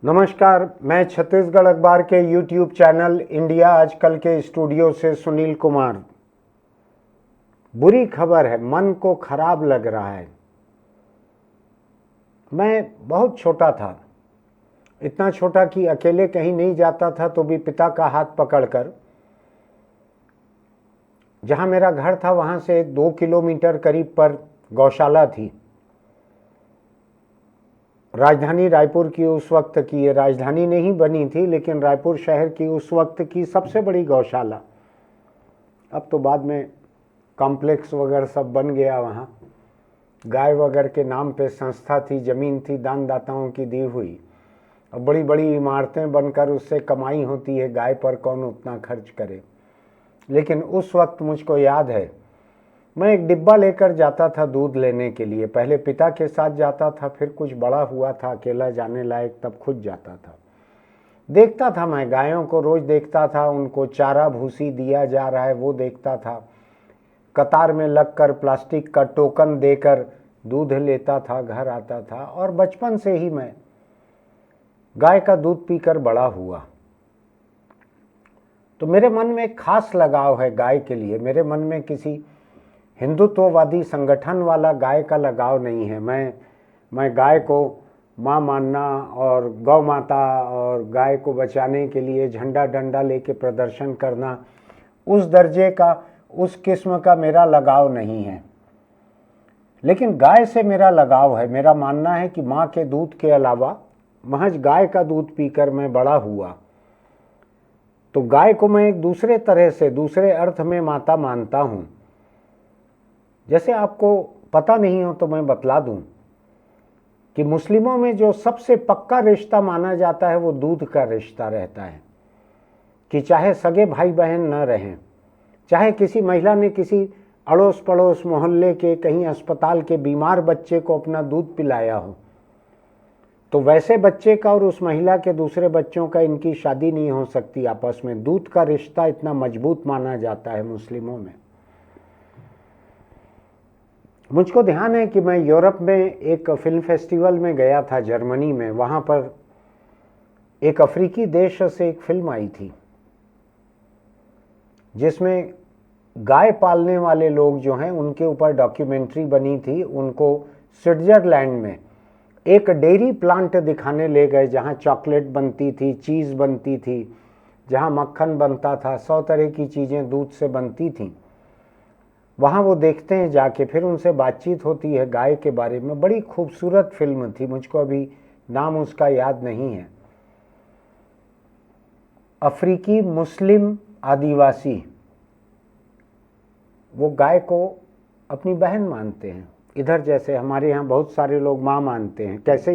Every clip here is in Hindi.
नमस्कार, मैं छत्तीसगढ़ अखबार के यूट्यूब चैनल इंडिया आजकल के स्टूडियो से सुनील कुमार। बुरी खबर है, मन को खराब लग रहा है। मैं बहुत छोटा था, इतना छोटा कि अकेले कहीं नहीं जाता था तो भी पिता का हाथ पकड़कर जहां मेरा घर था वहां से 2 किलोमीटर करीब पर गौशाला थी। राजधानी रायपुर की उस वक्त की, ये राजधानी नहीं बनी थी लेकिन रायपुर शहर की उस वक्त की सबसे बड़ी गौशाला। अब तो बाद में कॉम्प्लेक्स वगैरह सब बन गया। वहाँ गाय वगैरह के नाम पे संस्था थी, ज़मीन थी दानदाताओं की दी हुई। अब बड़ी बड़ी इमारतें बनकर उससे कमाई होती है, गाय पर कौन उतना खर्च करे। लेकिन उस वक्त मुझको याद है, मैं एक डिब्बा लेकर जाता था दूध लेने के लिए। पहले पिता के साथ जाता था, फिर कुछ बड़ा हुआ था, अकेला जाने लायक, तब खुद जाता था। देखता था मैं गायों को, रोज देखता था, उनको चारा भूसी दिया जा रहा है वो देखता था। कतार में लगकर प्लास्टिक का टोकन देकर दूध लेता था, घर आता था। और बचपन से ही मैं गाय का दूध पीकर बड़ा हुआ, तो मेरे मन में एक खास लगाव है गाय के लिए। मेरे मन में किसी हिंदुत्ववादी संगठन वाला गाय का लगाव नहीं है। मैं गाय को माँ मानना और गौ माता और गाय को बचाने के लिए झंडा डंडा लेके प्रदर्शन करना, उस दर्जे का, उस किस्म का मेरा लगाव नहीं है। लेकिन गाय से मेरा लगाव है। मेरा मानना है कि माँ के दूध के अलावा महज गाय का दूध पीकर मैं बड़ा हुआ, तो गाय को मैं एक दूसरे तरह से, दूसरे अर्थ में माता मानता हूँ। जैसे आपको पता नहीं हो तो मैं बतला दूं कि मुस्लिमों में जो सबसे पक्का रिश्ता माना जाता है वो दूध का रिश्ता रहता है। कि चाहे सगे भाई बहन न रहें, चाहे किसी महिला ने किसी अड़ोस पड़ोस मोहल्ले के कहीं अस्पताल के बीमार बच्चे को अपना दूध पिलाया हो, तो वैसे बच्चे का और उस महिला के दूसरे बच्चों का इनकी शादी नहीं हो सकती आपस में। दूध का रिश्ता इतना मजबूत माना जाता है मुस्लिमों में। मुझको ध्यान है कि मैं यूरोप में एक फिल्म फेस्टिवल में गया था, जर्मनी में। वहाँ पर एक अफ्रीकी देश से एक फिल्म आई थी जिसमें गाय पालने वाले लोग जो हैं उनके ऊपर डॉक्यूमेंट्री बनी थी। उनको स्विट्जरलैंड में एक डेयरी प्लांट दिखाने ले गए जहाँ चॉकलेट बनती थी, चीज़ बनती थी, जहाँ मक्खन बनता था, 100 तरह की चीज़ें दूध से बनती थीं। वहाँ वो देखते हैं जाके, फिर उनसे बातचीत होती है गाय के बारे में। बड़ी खूबसूरत फिल्म थी, मुझको अभी नाम उसका याद नहीं है। अफ्रीकी मुस्लिम आदिवासी वो गाय को अपनी बहन मानते हैं। इधर जैसे हमारे यहाँ बहुत सारे लोग माँ मानते हैं। कैसे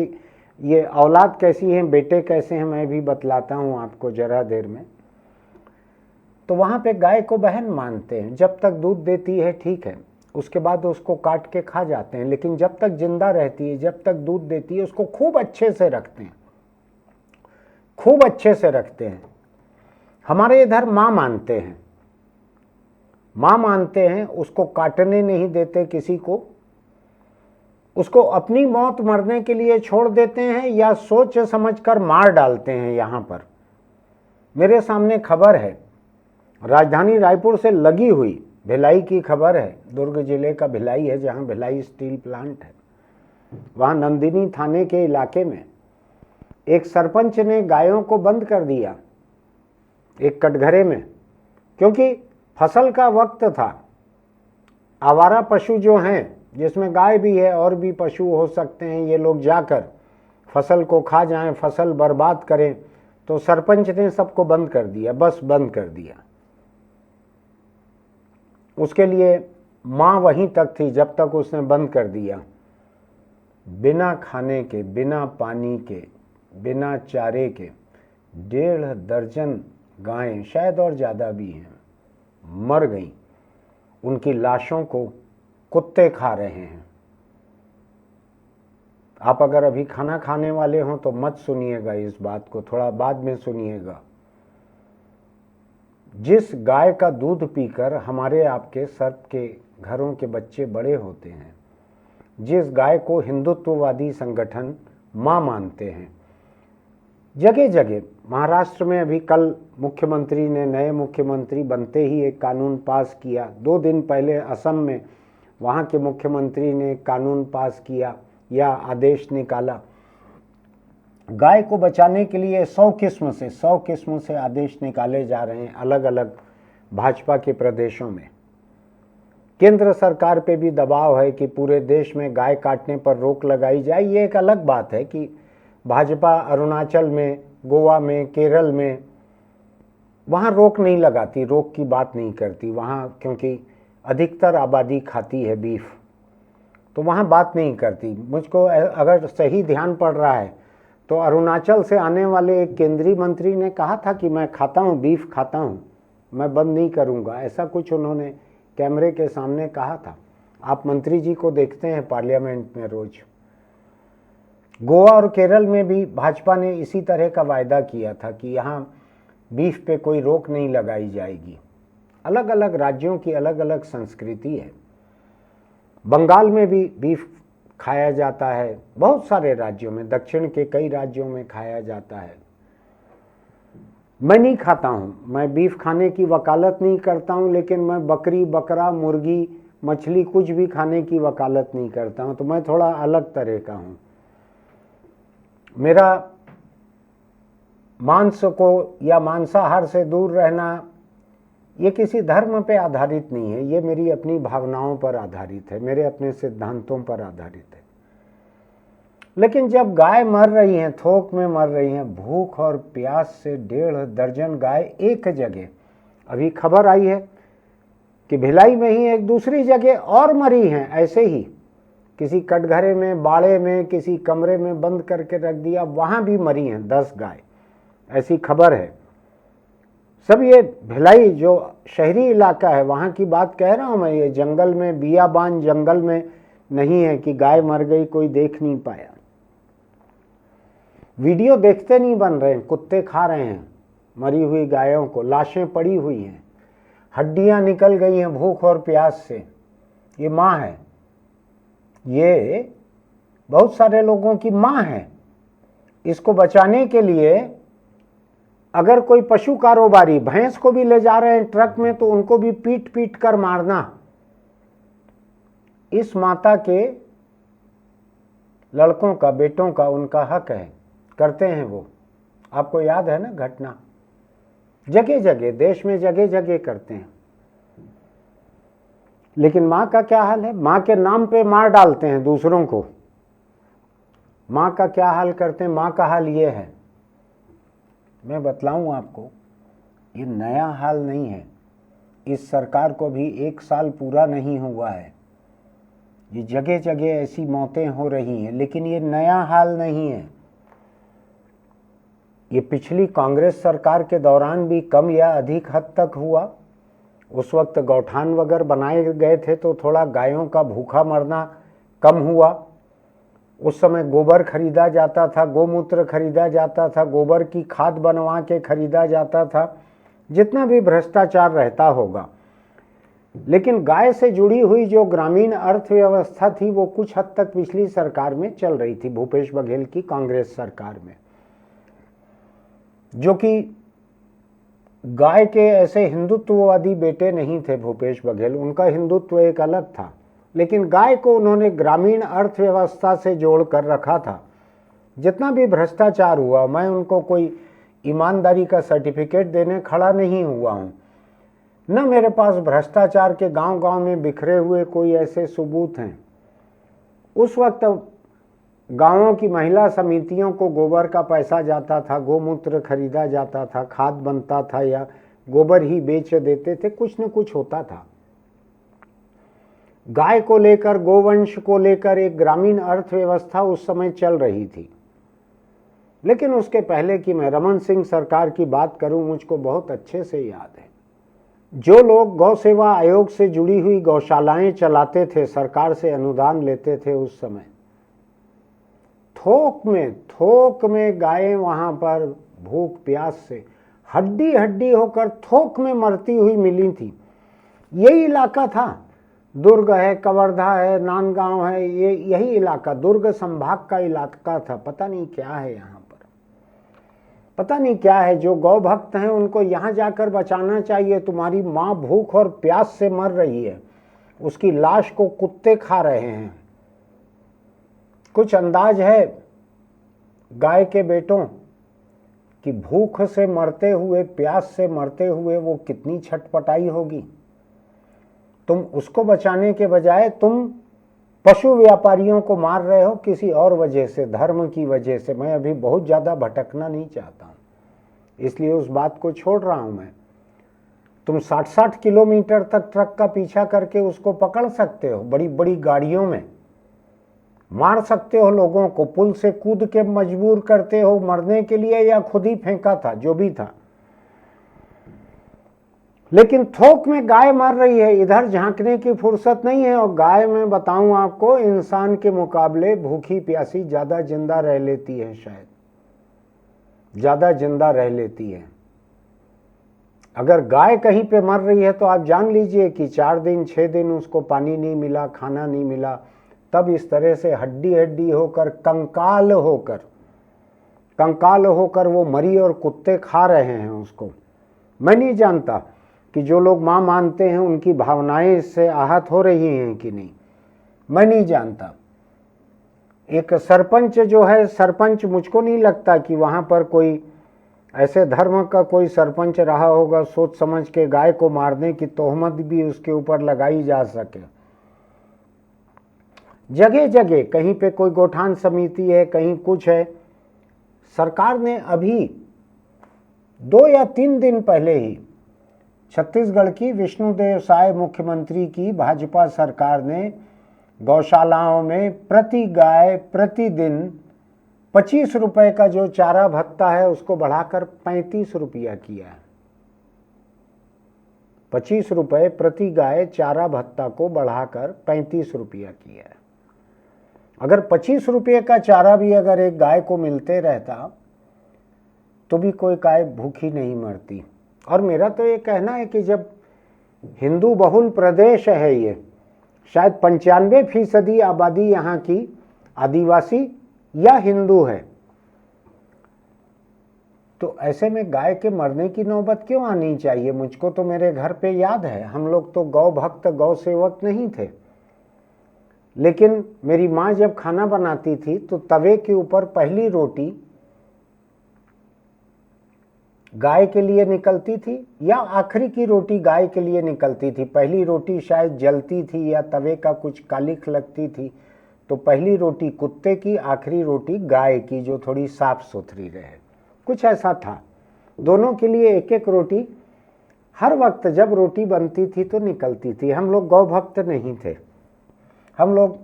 ये औलाद कैसी है, बेटे कैसे हैं, मैं भी बतलाता हूँ आपको जरा देर में। तो वहाँ पे गाय को बहन मानते हैं। जब तक दूध देती है ठीक है, उसके बाद उसको काट के खा जाते हैं। लेकिन जब तक जिंदा रहती है, जब तक दूध देती है, उसको खूब अच्छे से रखते हैं, खूब अच्छे से रखते हैं। हमारे इधर माँ मानते हैं, माँ मानते हैं, उसको काटने नहीं देते किसी को, उसको अपनी मौत मरने के लिए छोड़ देते हैं या सोच समझकर मार डालते हैं। यहाँ पर मेरे सामने खबर है, राजधानी रायपुर से लगी हुई भिलाई की खबर है। दुर्ग जिले का भिलाई है जहाँ भिलाई स्टील प्लांट है। वहाँ नंदिनी थाने के इलाके में एक सरपंच ने गायों को बंद कर दिया एक कटघरे में, क्योंकि फसल का वक्त था। आवारा पशु जो हैं, जिसमें गाय भी है और भी पशु हो सकते हैं, ये लोग जाकर फसल को खा जाएं, फसल बर्बाद करें, तो सरपंच ने सबको बंद कर दिया, बस बंद कर दिया। उसके लिए माँ वहीं तक थी जब तक उसने बंद कर दिया। बिना खाने के, बिना पानी के, बिना चारे के 1.5 दर्जन गायें, शायद और ज़्यादा भी हैं, मर गईं। उनकी लाशों को कुत्ते खा रहे हैं। आप अगर अभी खाना खाने वाले हों तो मत सुनिएगा इस बात को, थोड़ा बाद में सुनिएगा। जिस गाय का दूध पीकर हमारे आपके सब के घरों के बच्चे बड़े होते हैं, जिस गाय को हिंदुत्ववादी संगठन माँ मानते हैं, जगह जगह महाराष्ट्र में अभी कल मुख्यमंत्री ने, नए मुख्यमंत्री बनते ही एक कानून पास किया। 2 दिन पहले असम में वहाँ के मुख्यमंत्री ने कानून पास किया या आदेश निकाला। गाय को बचाने के लिए 100 किस्म से आदेश निकाले जा रहे हैं अलग अलग भाजपा के प्रदेशों में। केंद्र सरकार पे भी दबाव है कि पूरे देश में गाय काटने पर रोक लगाई जाए। ये एक अलग बात है कि भाजपा अरुणाचल में, गोवा में, केरल में वहाँ रोक नहीं लगाती, रोक की बात नहीं करती वहाँ, क्योंकि अधिकतर आबादी खाती है बीफ, तो वहाँ बात नहीं करती। मुझको अगर सही ध्यान पड़ रहा है तो अरुणाचल से आने वाले एक केंद्रीय मंत्री ने कहा था कि मैं खाता हूँ, बीफ खाता हूँ, मैं बंद नहीं करूँगा, ऐसा कुछ उन्होंने कैमरे के सामने कहा था। आप मंत्री जी को देखते हैं पार्लियामेंट में रोज। गोवा और केरल में भी भाजपा ने इसी तरह का वायदा किया था कि यहाँ बीफ पे कोई रोक नहीं लगाई जाएगी। अलग अलग राज्यों की अलग अलग संस्कृति है। बंगाल में भी बीफ खाया जाता है, बहुत सारे राज्यों में, दक्षिण के कई राज्यों में खाया जाता है। मैं नहीं खाता हूँ, मैं बीफ खाने की वकालत नहीं करता हूँ, लेकिन मैं बकरी, बकरा, मुर्गी, मछली कुछ भी खाने की वकालत नहीं करता हूँ, तो मैं थोड़ा अलग तरह का हूँ। मेरा मांस को या मांसाहार से दूर रहना ये किसी धर्म पे आधारित नहीं है, ये मेरी अपनी भावनाओं पर आधारित है, मेरे अपने सिद्धांतों पर आधारित है। लेकिन जब गाय मर रही हैं, थोक में मर रही हैं, भूख और प्यास से 1.5 दर्जन गाय एक जगह, अभी खबर आई है कि भिलाई में ही एक दूसरी जगह और मरी हैं ऐसे ही, किसी कटघरे में, बाड़े में, किसी कमरे में बंद करके रख दिया, वहाँ भी मरी हैं 10 गाय, ऐसी खबर है। सब ये भिलाई जो शहरी इलाका है वहाँ की बात कह रहा हूँ मैं, ये जंगल में, बियाबान जंगल में नहीं है कि गाय मर गई कोई देख नहीं पाया। वीडियो देखते नहीं बन रहे हैं, कुत्ते खा रहे हैं मरी हुई गायों को, लाशें पड़ी हुई हैं, हड्डियां निकल गई हैं भूख और प्यास से। ये माँ है, ये बहुत सारे लोगों की माँ है। इसको बचाने के लिए अगर कोई पशु कारोबारी भैंस को भी ले जा रहे हैं ट्रक में तो उनको भी पीट पीट कर मारना इस माता के लड़कों का, बेटों का, उनका हक है, करते हैं वो। आपको याद है ना घटना, जगह जगह देश में जगह जगह करते हैं। लेकिन माँ का क्या हाल है? माँ के नाम पे मार डालते हैं दूसरों को। माँ का क्या हाल करते हैं? माँ का हाल ये है, मैं बतलाऊं आपको, ये नया हाल नहीं है। इस सरकार को भी 1 साल पूरा नहीं हुआ है, ये जगह जगह ऐसी मौतें हो रही हैं, लेकिन ये नया हाल नहीं है। ये पिछली कांग्रेस सरकार के दौरान भी कम या अधिक हद तक हुआ। उस वक्त गौठान वगैरह बनाए गए थे तो थोड़ा गायों का भूखा मरना कम हुआ। उस समय गोबर खरीदा जाता था, गोमूत्र खरीदा जाता था, गोबर की खाद बनवा के खरीदा जाता था, जितना भी भ्रष्टाचार रहता होगा। लेकिन गाय से जुड़ी हुई जो ग्रामीण अर्थव्यवस्था थी वो कुछ हद तक पिछली सरकार में चल रही थी, भूपेश बघेल की कांग्रेस सरकार में। जो कि गाय के ऐसे हिंदुत्ववादी बेटे नहीं थे भूपेश बघेल, उनका हिंदुत्व एक अलग था, लेकिन गाय को उन्होंने ग्रामीण अर्थव्यवस्था से जोड़ कर रखा था। जितना भी भ्रष्टाचार हुआ, मैं उनको कोई ईमानदारी का सर्टिफिकेट देने खड़ा नहीं हुआ हूँ, न मेरे पास भ्रष्टाचार के गांव गांव में बिखरे हुए कोई ऐसे सबूत हैं। उस वक्त गांवों की महिला समितियों को गोबर का पैसा जाता था, गोमूत्र खरीदा जाता था, खाद बनता था, या गोबर ही बेच देते थे, कुछ न कुछ होता था। गाय को लेकर, गोवंश को लेकर एक ग्रामीण अर्थव्यवस्था उस समय चल रही थी। लेकिन उसके पहले की मैं रमन सिंह सरकार की बात करूं, मुझको बहुत अच्छे से याद है। जो लोग गौ सेवा आयोग से जुड़ी हुई गौशालाएं चलाते थे, सरकार से अनुदान लेते थे, उस समय थोक में गायें वहां पर भूख प्यास से हड्डी हड्डी होकर थोक में मरती हुई मिली थी। यही इलाका था, दुर्ग है, कवर्धा है, नांदगांव है, यही इलाका दुर्ग संभाग का इलाका था। पता नहीं क्या है यहाँ पर। पता नहीं क्या है, जो गौ भक्त हैं उनको यहाँ जाकर बचाना चाहिए। तुम्हारी माँ भूख और प्यास से मर रही है, उसकी लाश को कुत्ते खा रहे हैं। कुछ अंदाज है गाय के बेटों कि भूख से मरते हुए, प्यास से मरते हुए वो कितनी छटपटाई होगी। तुम उसको बचाने के बजाय तुम पशु व्यापारियों को मार रहे हो किसी और वजह से, धर्म की वजह से। मैं अभी बहुत ज़्यादा भटकना नहीं चाहता हूँ, इसलिए उस बात को छोड़ रहा हूँ मैं। तुम 60-60 किलोमीटर तक ट्रक का पीछा करके उसको पकड़ सकते हो, बड़ी बड़ी गाड़ियों में मार सकते हो लोगों को, पुल से कूद के मजबूर करते हो मरने के लिए, या खुद ही फेंका था, जो भी था। लेकिन थोक में गाय मर रही है, इधर झांकने की फुर्सत नहीं है। और गाय, मैं बताऊं आपको, इंसान के मुकाबले भूखी प्यासी ज्यादा जिंदा रह लेती है, शायद ज्यादा जिंदा रह लेती है। अगर गाय कहीं पे मर रही है तो आप जान लीजिए कि 4 दिन 6 दिन उसको पानी नहीं मिला, खाना नहीं मिला, तब इस तरह से हड्डी हड्डी होकर, कंकाल होकर वो मरी और कुत्ते खा रहे हैं उसको। मैं नहीं जानता कि जो लोग माँ मानते हैं उनकी भावनाएं इससे आहत हो रही हैं कि नहीं, मैं नहीं जानता। एक सरपंच जो है, सरपंच, मुझको नहीं लगता कि वहाँ पर कोई ऐसे धर्म का कोई सरपंच रहा होगा सोच समझ के गाय को मारने की तोहमत भी उसके ऊपर लगाई जा सके। जगह जगह कहीं पे कोई गौठान समिति है, कहीं कुछ है। सरकार ने अभी 2 या 3 दिन पहले ही छत्तीसगढ़ की विष्णुदेव साय मुख्यमंत्री की भाजपा सरकार ने गौशालाओं में प्रति गाय प्रतिदिन 25 रुपए का जो चारा भत्ता है उसको बढ़ाकर 35 रुपया किया है। 25 रुपए प्रति गाय चारा भत्ता को बढ़ाकर 35 रुपया किया है। अगर 25 रुपये का चारा भी अगर एक गाय को मिलते रहता तो भी कोई गाय भूखी नहीं मरती। और मेरा तो ये कहना है कि जब हिंदू बहुल प्रदेश है ये, शायद 95% आबादी यहाँ की आदिवासी या हिंदू है, तो ऐसे में गाय के मरने की नौबत क्यों आनी चाहिए। मुझको तो मेरे घर पे याद है, हम लोग तो गौ भक्त गौ सेवक नहीं थे, लेकिन मेरी माँ जब खाना बनाती थी तो तवे के ऊपर पहली रोटी गाय के लिए निकलती थी या आखिरी की रोटी गाय के लिए निकलती थी। पहली रोटी शायद जलती थी या तवे का कुछ कालिख लगती थी, तो पहली रोटी कुत्ते की, आखिरी रोटी गाय की जो थोड़ी साफ सुथरी रहे, कुछ ऐसा था। दोनों के लिए एक एक रोटी हर वक्त जब रोटी बनती थी तो निकलती थी। हम लोग गौ भक्त नहीं थे, हम लोग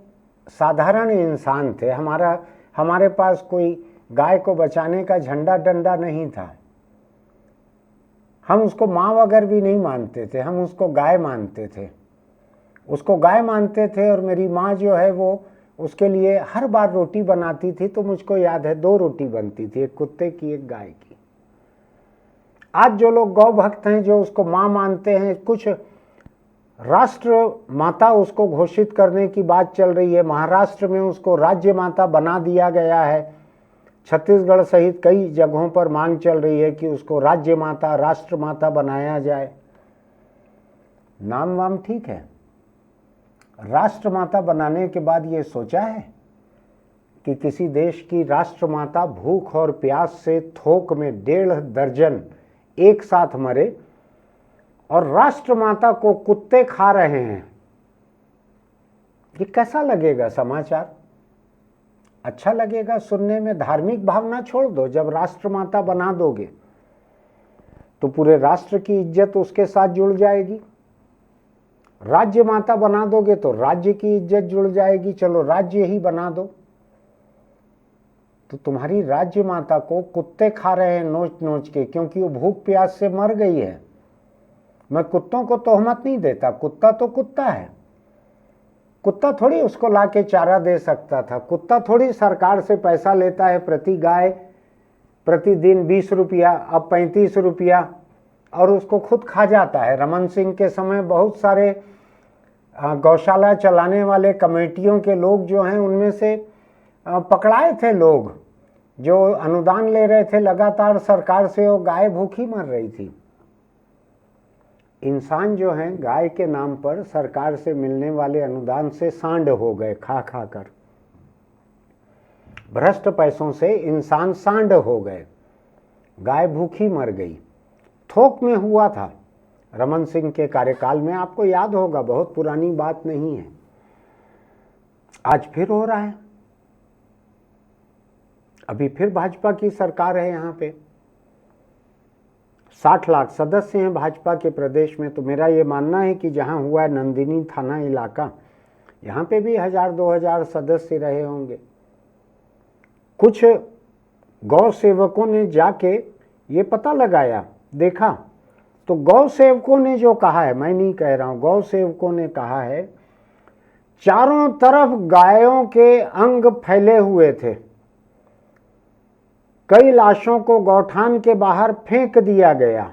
साधारण इंसान थे। हमारे पास कोई गाय को बचाने का झंडा डंडा नहीं था। हम उसको माँ वगैरह भी नहीं मानते थे, हम उसको गाय मानते थे, उसको गाय मानते थे। और मेरी माँ जो है वो उसके लिए हर बार रोटी बनाती थी, तो मुझको याद है 2 रोटी बनती थी, एक कुत्ते की एक गाय की। आज जो लोग गौ भक्त हैं, जो उसको माँ मानते हैं, कुछ राष्ट्र माता उसको घोषित करने की बात चल रही है। महाराष्ट्र में उसको राज्य माता बना दिया गया है। छत्तीसगढ़ सहित कई जगहों पर मांग चल रही है कि उसको राज्य माता, राष्ट्र माता बनाया जाए। नाम वाम ठीक है, राष्ट्र माता बनाने के बाद ये सोचा है कि किसी देश की राष्ट्र माता भूख और प्यास से थोक में 1.5 दर्जन एक साथ मरे और राष्ट्र माता को कुत्ते खा रहे हैं। ये कैसा लगेगा समाचार? अच्छा लगेगा सुनने में? धार्मिक भावना छोड़ दो, जब राष्ट्र माता बना दोगे तो पूरे राष्ट्र की इज्जत उसके साथ जुड़ जाएगी। राज्य माता बना दोगे तो राज्य की इज्जत जुड़ जाएगी। चलो राज्य ही बना दो, तो तुम्हारी राज्य माता को कुत्ते खा रहे हैं नोच नोच के, क्योंकि वो भूख प्यास से मर गई है। मैं कुत्तों को तोहमत नहीं देता, कुत्ता तो कुत्ता है। कुत्ता थोड़ी उसको लाके चारा दे सकता था, कुत्ता थोड़ी सरकार से पैसा लेता है प्रति गाय प्रतिदिन 20 रुपया, अब 35 रुपया, और उसको खुद खा जाता है। रमन सिंह के समय बहुत सारे गौशाला चलाने वाले कमेटियों के लोग जो हैं, उनमें से पकड़ाए थे लोग जो अनुदान ले रहे थे लगातार सरकार से, वो गाय भूखी मर रही थी। इंसान जो हैं गाय के नाम पर सरकार से मिलने वाले अनुदान से सांड हो गए, खा खा कर। भ्रष्ट पैसों से इंसान सांड हो गए, गाय भूखी मर गई। थोक में हुआ था रमन सिंह के कार्यकाल में, आपको याद होगा, बहुत पुरानी बात नहीं है। आज फिर हो रहा है, अभी फिर भाजपा की सरकार है यहाँ पे। 60 लाख सदस्य हैं भाजपा के प्रदेश में। तो मेरा ये मानना है कि जहाँ हुआ है नंदिनी थाना इलाका, यहाँ पे भी 1000-2000 सदस्य रहे होंगे। कुछ गौ सेवकों ने जाके ये पता लगाया, देखा, तो गौ सेवकों ने जो कहा है, मैं नहीं कह रहा हूँ, गौ सेवकों ने कहा है, चारों तरफ गायों के अंग फैले हुए थे। कई लाशों को गौठान के बाहर फेंक दिया गया।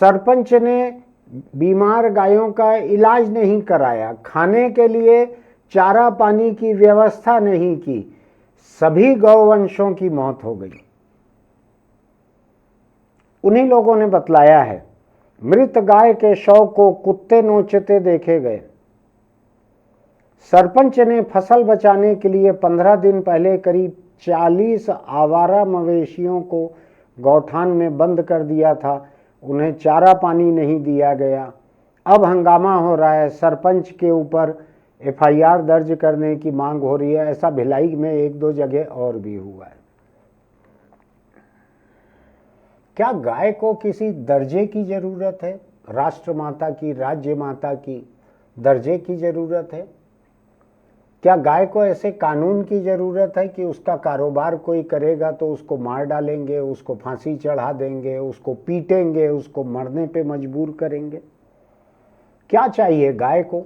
सरपंच ने बीमार गायों का इलाज नहीं कराया, खाने के लिए चारा पानी की व्यवस्था नहीं की, सभी गौवंशों की मौत हो गई। उन्हीं लोगों ने बतलाया है। मृत गाय के शव को कुत्ते नोचते देखे गए। सरपंच ने फसल बचाने के लिए 15 दिन पहले करीब 40 आवारा मवेशियों को गौठान में बंद कर दिया था, उन्हें चारा पानी नहीं दिया गया। अब हंगामा हो रहा है, सरपंच के ऊपर एफआईआर दर्ज करने की मांग हो रही है। ऐसा भिलाई में 1-2 जगह और भी हुआ है। क्या गाय को किसी दर्जे की जरूरत है? राष्ट्रमाता की, राज्य माता की दर्जे की जरूरत है? क्या गाय को ऐसे कानून की जरूरत है कि उसका कारोबार कोई करेगा तो उसको मार डालेंगे, उसको फांसी चढ़ा देंगे, उसको पीटेंगे, उसको मरने पे मजबूर करेंगे? क्या चाहिए गाय को?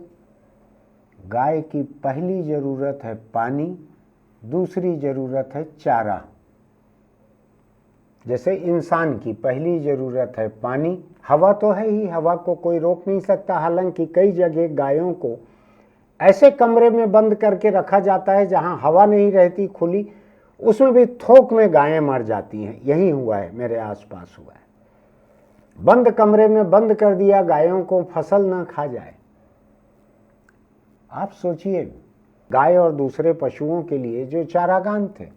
गाय की पहली जरूरत है पानी, दूसरी जरूरत है चारा। जैसे इंसान की पहली जरूरत है पानी, हवा तो है ही, हवा को कोई रोक नहीं सकता। हालांकि कई जगह गायों को ऐसे कमरे में बंद करके रखा जाता है जहां हवा नहीं रहती खुली, उसमें भी थोक में गायें मर जाती हैं। यही हुआ है, मेरे आसपास हुआ है। बंद कमरे में बंद कर दिया गायों को, फसल ना खा जाए। आप सोचिए, गाय और दूसरे पशुओं के लिए जो चारागान थे,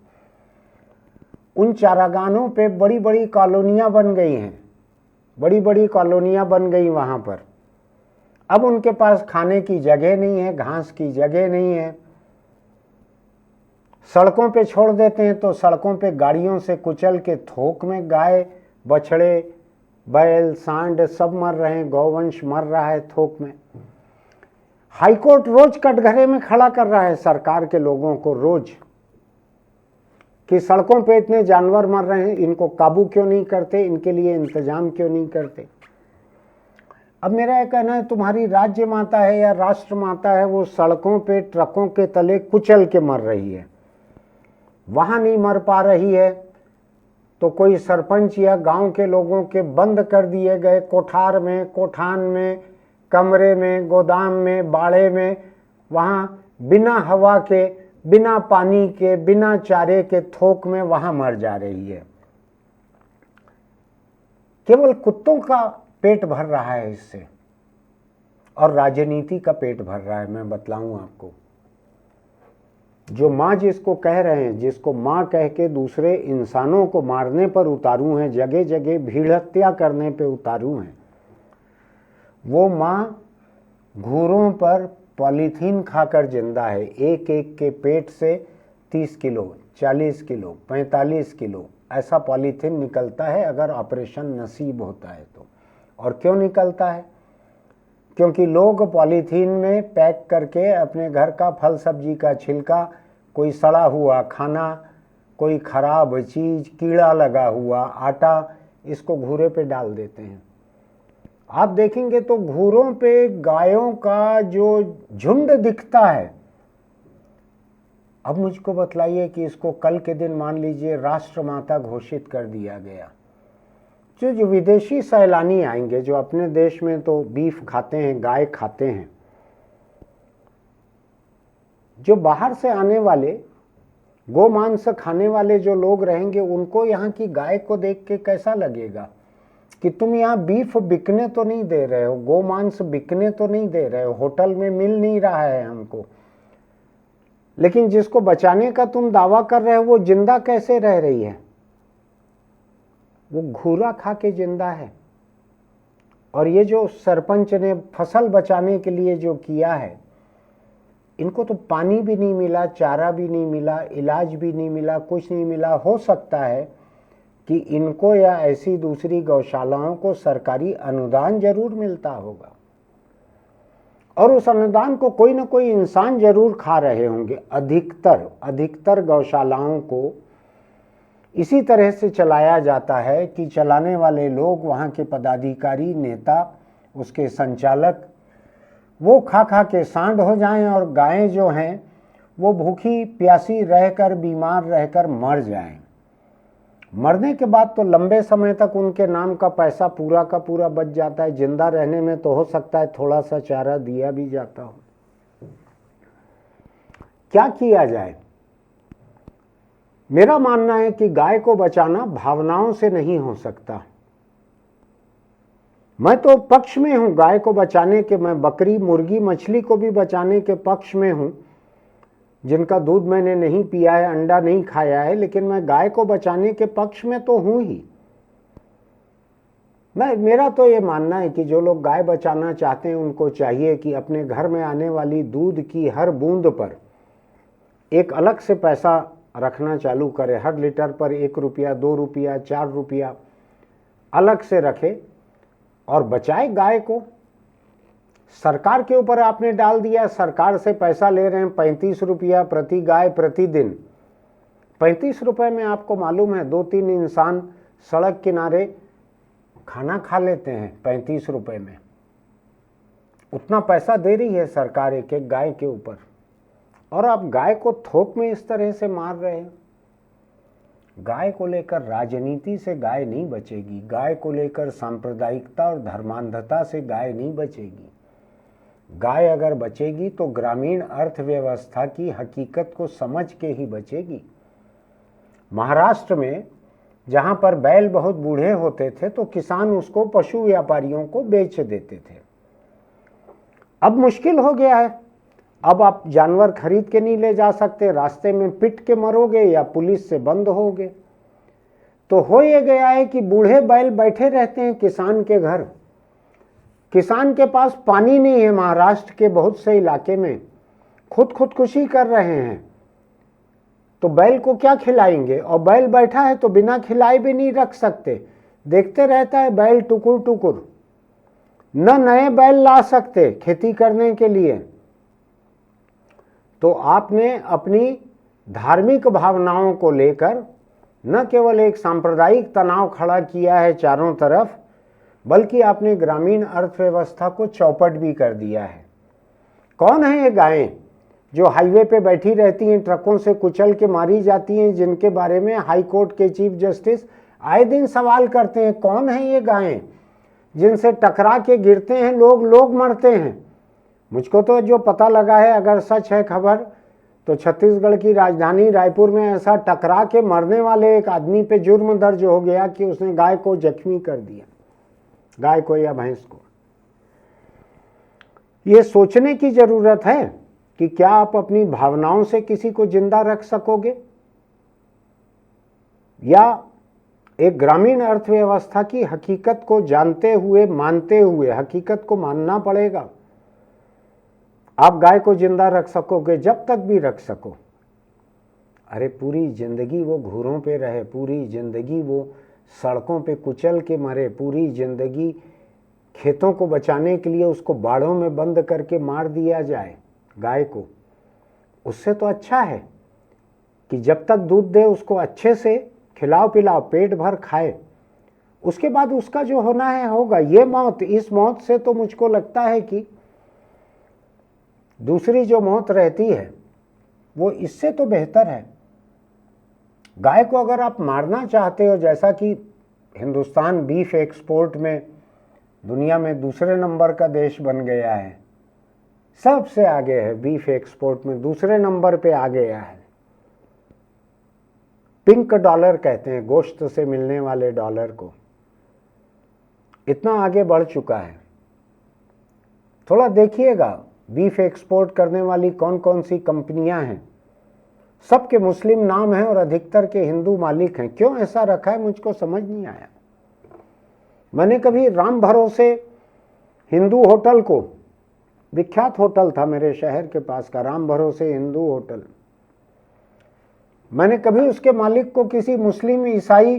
उन चारागानों पे बड़ी बड़ी कॉलोनियां बन गई हैं, बड़ी बड़ी कॉलोनियां बन गई वहां पर। अब उनके पास खाने की जगह नहीं है, घास की जगह नहीं है, सड़कों पे छोड़ देते हैं तो सड़कों पे गाड़ियों से कुचल के थोक में गाय, बछड़े, बैल, सांड सब मर रहे हैं, गौवंश मर रहा है थोक में। हाईकोर्ट रोज कटघरे में खड़ा कर रहा है सरकार के लोगों को, रोज, कि सड़कों पे इतने जानवर मर रहे हैं, इनको काबू क्यों नहीं करते, इनके लिए इंतजाम क्यों नहीं करते। अब मेरा यह कहना है, तुम्हारी राज्य माता है या राष्ट्र माता है, वो सड़कों पे ट्रकों के तले कुचल के मर रही है, वहां नहीं मर पा रही है तो कोई सरपंच या गांव के लोगों के बंद कर दिए गए कोठार में, कोठान में, कमरे में, गोदाम में, बाड़े में, वहां बिना हवा के, बिना पानी के, बिना चारे के थोक में वहां मर जा रही है। केवल कुत्तों का पेट भर रहा है इससे, और राजनीति का पेट भर रहा है। मैं बतलाऊं आपको, जो माँ जिसको कह रहे हैं, जिसको माँ कह के दूसरे इंसानों को मारने पर उतारू हैं, जगह जगह भीड़ हत्या करने पे उतारू हैं, वो माँ घूरों पर पॉलीथीन खाकर जिंदा है। एक एक के पेट से 30 किलो, 40 किलो, 45 किलो ऐसा पॉलीथीन निकलता है अगर ऑपरेशन नसीब होता है तो। और क्यों निकलता है? क्योंकि लोग पॉलीथीन में पैक करके अपने घर का फल सब्जी का छिलका, कोई सड़ा हुआ खाना, कोई खराब चीज, कीड़ा लगा हुआ आटा, इसको घूरे पे डाल देते हैं। आप देखेंगे तो घूरों पे गायों का जो झुंड दिखता है। अब मुझको बतलाइए कि इसको कल के दिन मान लीजिए राष्ट्रमाता घोषित कर दिया गया, जो विदेशी सैलानी आएंगे, जो अपने देश में तो बीफ खाते हैं, गाय खाते हैं, जो बाहर से आने वाले गो मांस खाने वाले जो लोग रहेंगे उनको यहाँ की गाय को देख के कैसा लगेगा कि तुम यहाँ बीफ बिकने तो नहीं दे रहे हो, गो मांस बिकने तो नहीं दे रहे हो, होटल में मिल नहीं रहा है हमको, लेकिन जिसको बचाने का तुम दावा कर रहे हो वो जिंदा कैसे रह रही है? वो घूरा खा के जिंदा है। और ये जो सरपंच ने फसल बचाने के लिए जो किया है, इनको तो पानी भी नहीं मिला, चारा भी नहीं मिला, इलाज भी नहीं मिला, कुछ नहीं मिला। हो सकता है कि इनको या ऐसी दूसरी गौशालाओं को सरकारी अनुदान जरूर मिलता होगा और उस अनुदान को कोई ना कोई इंसान जरूर खा रहे होंगे। अधिकतर गौशालाओं को इसी तरह से चलाया जाता है कि चलाने वाले लोग, वहाँ के पदाधिकारी, नेता, उसके संचालक, वो खा खा के सांड हो जाएं और गायें जो हैं वो भूखी प्यासी रहकर, बीमार रहकर मर जाएं। मरने के बाद तो लंबे समय तक उनके नाम का पैसा पूरा का पूरा बच जाता है। जिंदा रहने में तो हो सकता है थोड़ा सा चारा दिया भी जाता हो। क्या किया जाए? मेरा मानना है कि गाय को बचाना भावनाओं से नहीं हो सकता। मैं तो पक्ष में हूं गाय को बचाने के। मैं बकरी, मुर्गी, मछली को भी बचाने के पक्ष में हूं, जिनका दूध मैंने नहीं पिया है, अंडा नहीं खाया है, लेकिन मैं गाय को बचाने के पक्ष में तो हूं ही। मेरा तो ये मानना है कि जो लोग गाय बचाना चाहते हैं उनको चाहिए कि अपने घर में आने वाली दूध की हर बूंद पर एक अलग से पैसा रखना चालू करे। हर लीटर पर 1 रुपया, 2 रुपया, 4 रुपया अलग से रखे और बचाए गाय को। सरकार के ऊपर आपने डाल दिया, सरकार से पैसा ले रहे हैं 35 रुपया प्रति गाय प्रतिदिन। 35 रुपये में आपको मालूम है 2-3 इंसान सड़क किनारे खाना खा लेते हैं 35 रुपये में। उतना पैसा दे रही है सरकार एक एक गाय के ऊपर, और आप गाय को थोक में इस तरह से मार रहे हैं। गाय को लेकर राजनीति से गाय नहीं बचेगी, गाय को लेकर सांप्रदायिकता और धर्मांधता से गाय नहीं बचेगी। गाय अगर बचेगी तो ग्रामीण अर्थव्यवस्था की हकीकत को समझ के ही बचेगी। महाराष्ट्र में जहां पर बैल बहुत बूढ़े होते थे तो किसान उसको पशु व्यापारियों को बेच देते थे। अब मुश्किल हो गया है, अब आप जानवर खरीद के नहीं ले जा सकते, रास्ते में पिट के मरोगे या पुलिस से बंद होगे। तो हो ये गया है कि बूढ़े बैल बैठे रहते हैं किसान के घर। किसान के पास पानी नहीं है, महाराष्ट्र के बहुत से इलाके में खुदकुशी कर रहे हैं, तो बैल को क्या खिलाएंगे? और बैल बैठा है तो बिना खिलाए भी नहीं रख सकते, देखते रहता है बैल टुकुर टुकुर। न नए बैल ला सकते खेती करने के लिए। तो आपने अपनी धार्मिक भावनाओं को लेकर न केवल एक सांप्रदायिक तनाव खड़ा किया है चारों तरफ, बल्कि आपने ग्रामीण अर्थव्यवस्था को चौपट भी कर दिया है। कौन है ये गायें जो हाईवे पे बैठी रहती हैं, ट्रकों से कुचल के मारी जाती हैं, जिनके बारे में हाई कोर्ट के चीफ जस्टिस आए दिन सवाल करते हैं? कौन है ये गायें जिनसे टकरा के गिरते हैं लोग मरते हैं? मुझको तो जो पता लगा है, अगर सच है खबर, तो छत्तीसगढ़ की राजधानी रायपुर में ऐसा टकरा के मरने वाले एक आदमी पे जुर्म दर्ज हो गया कि उसने गाय को जख्मी कर दिया, गाय को या भैंस को। ये सोचने की जरूरत है कि क्या आप अपनी भावनाओं से किसी को जिंदा रख सकोगे, या एक ग्रामीण अर्थव्यवस्था की हकीकत को जानते हुए, मानते हुए, हकीकत को मानना पड़ेगा, आप गाय को जिंदा रख सकोगे जब तक भी रख सको। अरे पूरी जिंदगी वो घूरों पे रहे, पूरी जिंदगी वो सड़कों पे कुचल के मरे, पूरी जिंदगी खेतों को बचाने के लिए उसको बाड़ों में बंद करके मार दिया जाए गाय को, उससे तो अच्छा है कि जब तक दूध दे उसको अच्छे से खिलाओ पिलाओ, पेट भर खाए, उसके बाद उसका जो होना है होगा। ये मौत, इस मौत से तो मुझको लगता है कि दूसरी जो मौत रहती है वो इससे तो बेहतर है। गाय को अगर आप मारना चाहते हो, जैसा कि हिंदुस्तान बीफ एक्सपोर्ट में दुनिया में दूसरे नंबर का देश बन गया है, सबसे आगे है बीफ एक्सपोर्ट में, दूसरे नंबर पे आ गया है, पिंक डॉलर कहते हैं गोश्त से मिलने वाले डॉलर को। इतना आगे बढ़ चुका है। थोड़ा देखिएगा बीफ एक्सपोर्ट करने वाली कौन कौन सी कंपनियां हैं, सबके मुस्लिम नाम हैं और अधिकतर के हिंदू मालिक हैं। क्यों ऐसा रखा है मुझको समझ नहीं आया। मैंने कभी राम भरोसे हिंदू होटल को, विख्यात होटल था मेरे शहर के पास का राम भरोसे हिंदू होटल, मैंने कभी उसके मालिक को किसी मुस्लिम, ईसाई,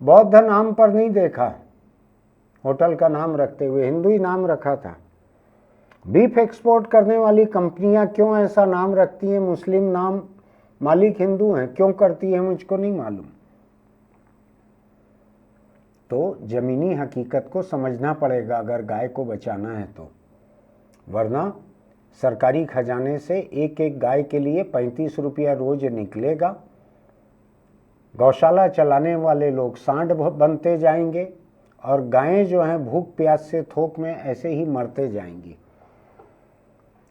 बौद्ध नाम पर नहीं देखा। होटल का नाम रखते हुए हिंदू ही नाम रखा था। बीफ एक्सपोर्ट करने वाली कंपनियां क्यों ऐसा नाम रखती हैं, मुस्लिम नाम, मालिक हिंदू हैं, क्यों करती है मुझको नहीं मालूम। तो जमीनी हकीकत को समझना पड़ेगा अगर गाय को बचाना है तो, वरना सरकारी खजाने से एक एक गाय के लिए 35 रुपया रोज निकलेगा। गौशाला चलाने वाले लोग सांड बनते जाएंगे और गायें जो हैं भूख प्यास से थोक में ऐसे ही मरते जाएंगी।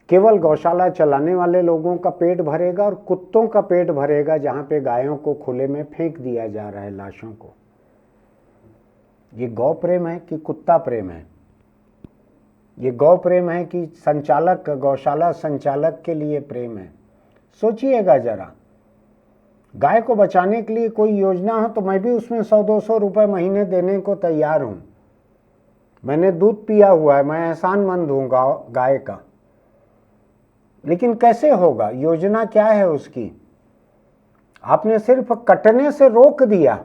केवल गौशाला चलाने वाले लोगों का पेट भरेगा और कुत्तों का पेट भरेगा, जहाँ पे गायों को खुले में फेंक दिया जा रहा है, लाशों को। ये गौ प्रेम है कि कुत्ता प्रेम है? ये गौ प्रेम है कि संचालक, गौशाला संचालक के लिए प्रेम है? सोचिएगा जरा। गाय को बचाने के लिए कोई योजना हो तो मैं भी उसमें 100-200 रुपए महीने देने को तैयार हूं। मैंने दूध पिया हुआ है, मैं एहसानमंद हूं गाय का। लेकिन कैसे होगा? योजना क्या है उसकी? आपने सिर्फ कटने से रोक दिया।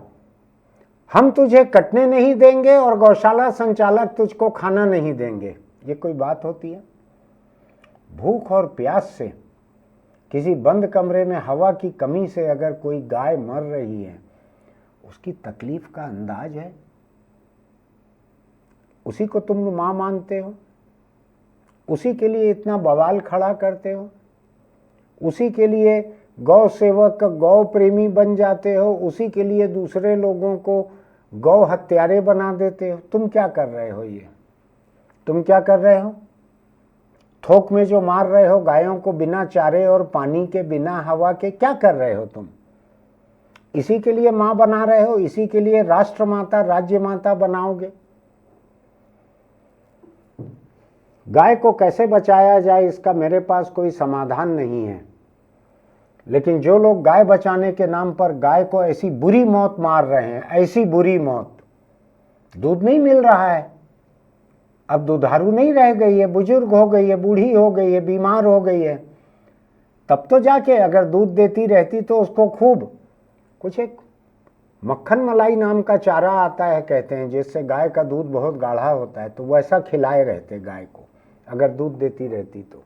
हम तुझे कटने नहीं देंगे और गौशाला संचालक तुझको खाना नहीं देंगे। ये कोई बात होती है? भूख और प्यास से, किसी बंद कमरे में हवा की कमी से अगर कोई गाय मर रही है, उसकी तकलीफ का अंदाज है? उसी को तुम मां मानते हो? उसी के लिए इतना बवाल खड़ा करते हो? उसी के लिए गौ सेवक, गौ प्रेमी बन जाते हो? उसी के लिए दूसरे लोगों को गौ हत्यारे बना देते हो? तुम क्या कर रहे हो? ये तुम क्या कर रहे हो? थोक में जो मार रहे हो गायों को, बिना चारे और पानी के, बिना हवा के, क्या कर रहे हो तुम? इसी के लिए मां बना रहे हो? इसी के लिए राष्ट्र माता, राज्य माता बनाओगे? गाय को कैसे बचाया जाए इसका मेरे पास कोई समाधान नहीं है। लेकिन जो लोग गाय बचाने के नाम पर गाय को ऐसी बुरी मौत मार रहे हैं, ऐसी बुरी मौत, दूध नहीं मिल रहा है, अब दुधारू नहीं रह गई है, बुजुर्ग हो गई है, बूढ़ी हो गई है, बीमार हो गई है, तब तो जाके अगर दूध देती रहती तो उसको खूब कुछ एक मक्खन मलाई नाम का चारा आता है कहते हैं, जिससे गाय का दूध बहुत गाढ़ा होता है, तो वैसा खिलाए रहते गाय को अगर दूध देती रहती तो।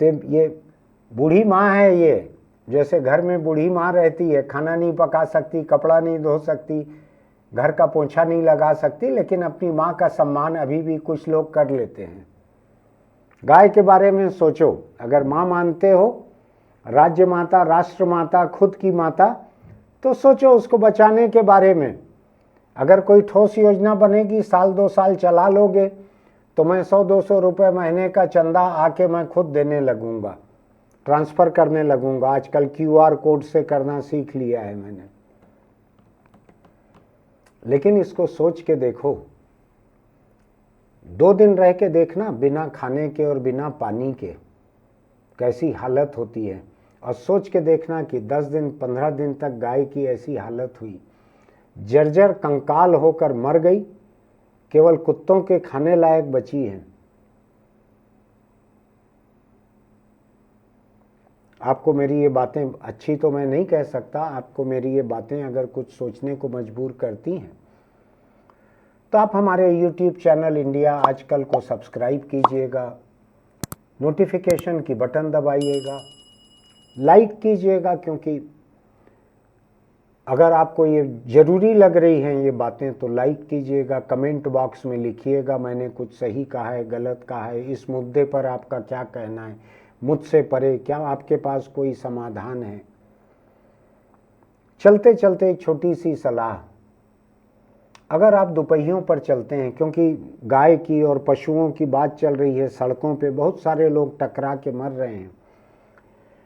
ये बूढ़ी माँ है, ये जैसे घर में बूढ़ी माँ रहती है, खाना नहीं पका सकती, कपड़ा नहीं धो सकती, घर का पोंछा नहीं लगा सकती, लेकिन अपनी माँ का सम्मान अभी भी कुछ लोग कर लेते हैं। गाय के बारे में सोचो। अगर माँ मानते हो, राज्य माता, राष्ट्र माता, खुद की माता, तो सोचो उसको बचाने के बारे में। अगर कोई ठोस योजना बनेगी, 1-2 साल चला लोगे, तो मैं 100-200 रुपये महीने का चंदा आके मैं खुद देने लगूंगा, ट्रांसफ़र करने लगूंगा। आजकल QR कोड से करना सीख लिया है मैंने। लेकिन इसको सोच के देखो, 2 दिन रह के देखना बिना खाने के और बिना पानी के कैसी हालत होती है, और सोच के देखना कि 10 दिन 15 दिन तक गाय की ऐसी हालत हुई, जर्जर कंकाल होकर मर गई, केवल कुत्तों के खाने लायक बची है। आपको मेरी ये बातें अच्छी तो मैं नहीं कह सकता, आपको मेरी ये बातें अगर कुछ सोचने को मजबूर करती हैं तो आप हमारे YouTube चैनल इंडिया आजकल को सब्सक्राइब कीजिएगा, नोटिफिकेशन की बटन दबाइएगा, लाइक कीजिएगा, क्योंकि अगर आपको ये ज़रूरी लग रही हैं ये बातें तो लाइक कीजिएगा। कमेंट बॉक्स में लिखिएगा मैंने कुछ सही कहा है, गलत कहा है, इस मुद्दे पर आपका क्या कहना है, मुझसे परे क्या आपके पास कोई समाधान है। चलते चलते एक छोटी सी सलाह, अगर आप दोपहियों पर चलते हैं, क्योंकि गाय की और पशुओं की बात चल रही है, सड़कों पे बहुत सारे लोग टकरा के मर रहे हैं,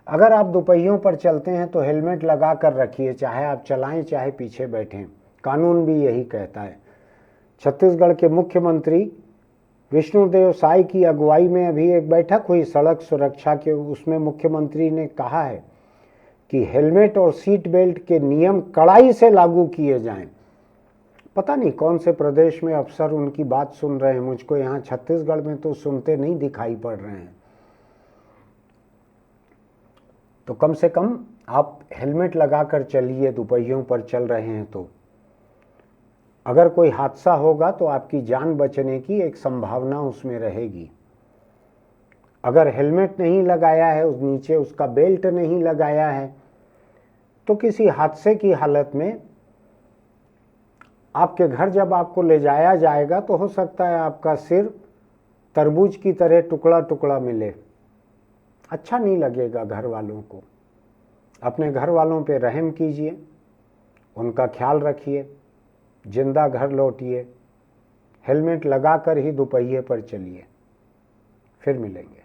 अगर आप दोपहियों पर चलते हैं तो हेलमेट लगा कर रखिए, चाहे आप चलाएं चाहे पीछे बैठें, कानून भी यही कहता है। छत्तीसगढ़ के मुख्यमंत्री विष्णुदेव साय की अगुवाई में अभी एक बैठक हुई सड़क सुरक्षा के, उसमें मुख्यमंत्री ने कहा है कि हेलमेट और सीट बेल्ट के नियम कड़ाई से लागू किए जाएं। पता नहीं कौन से प्रदेश में अफसर उनकी बात सुन रहे हैं, मुझको यहाँ छत्तीसगढ़ में तो सुनते नहीं दिखाई पड़ रहे हैं। तो कम से कम आप हेलमेट लगाकर चलिए, दोपहियों पर चल रहे हैं तो अगर कोई हादसा होगा तो आपकी जान बचने की एक संभावना उसमें रहेगी। अगर हेलमेट नहीं लगाया है, उस नीचे उसका बेल्ट नहीं लगाया है, तो किसी हादसे की हालत में आपके घर जब आपको ले जाया जाएगा तो हो सकता है आपका सिर तरबूज की तरह टुकड़ा टुकड़ा मिले। अच्छा नहीं लगेगा घर वालों को। अपने घर वालों पे रहम कीजिए, उनका ख्याल रखिए, जिंदा घर लौटिए, हेलमेट लगाकर ही दोपहिए पर चलिए। फिर मिलेंगे।